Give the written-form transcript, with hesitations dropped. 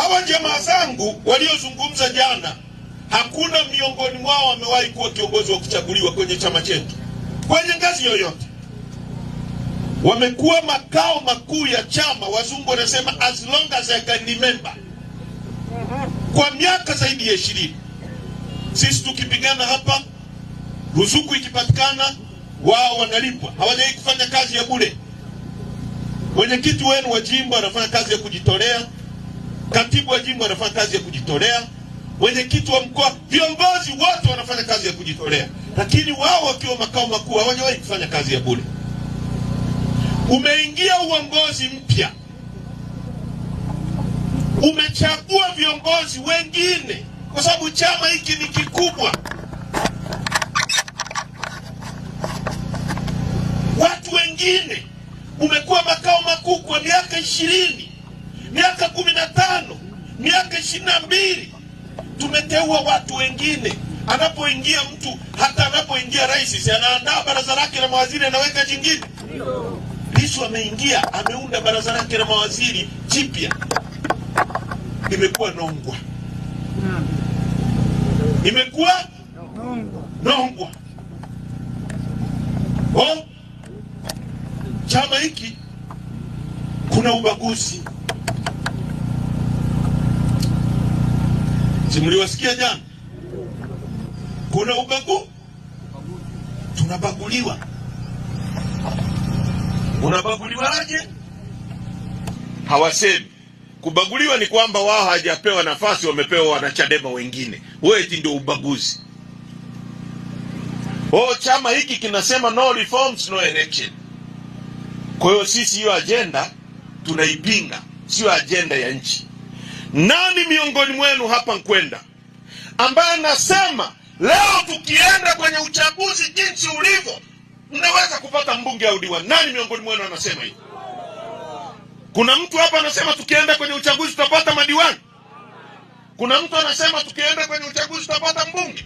Hawa jamaa zangu waliozungumza jana, hakuna miongoni mwao wamewahi kuwa kiongozi wa kuchaguliwa kwenye chama chetu kwenye ngazi yoyote. Wamekuwa makao makuu ya chama, wazungu wanasema as long as I can remember, kwa miaka zaidi ya 20. Sisi tukipigana hapa, ruzuku ikipatikana, wao wanalipwa. Hawajawahi kufanya kazi ya bure. Mwenyekiti wenu wa jimbo anafanya kazi ya kujitolea, katibu wa jimbo anafanya kazi ya kujitolea, mwenyekiti wa mkoa, viongozi wote wanafanya kazi ya kujitolea, lakini wao wakiwa makao makuu hawajawahi kufanya kazi ya bure. Umeingia uongozi mpya, umechagua viongozi wengine, kwa sababu chama hiki ni kikubwa. Watu wengine, umekuwa makao makuu kwa miaka 20, miaka 15, miaka 22. Tumeteua watu wengine. Anapoingia mtu, hata anapoingia rais, anaandaa baraza lake la mawaziri, anaweka jingine. Lissu ameingia, ameunda baraza lake la mawaziri jipya. Imekuwa nongwa. Imekuwa nongwa. Chama hiki kuna ubaguzi. Simuliwasikia jana? Kuna ubaguzi. Tunabaguliwa. Unabaguliwa aje? Hawasemi. Kubaguliwa ni kwamba wao hawajapewa nafasi, wamepewa wanachadema wengine. Wewe ndio ubaguzi. Chama hiki kinasema no reforms no election. Kwa hiyo sisi hiyo agenda tunaipinga, sio agenda ya nchi. Nani miongoni mwenu hapa Nkwenda ambaye anasema leo tukienda kwenye uchaguzi jinsi ulivyo mnaweza kupata mbunge au diwani? Nani miongoni mwenu anasema hivi? Kuna mtu hapa anasema tukienda kwenye uchaguzi tutapata madiwani? Kuna mtu anasema tukienda kwenye uchaguzi tutapata mbunge?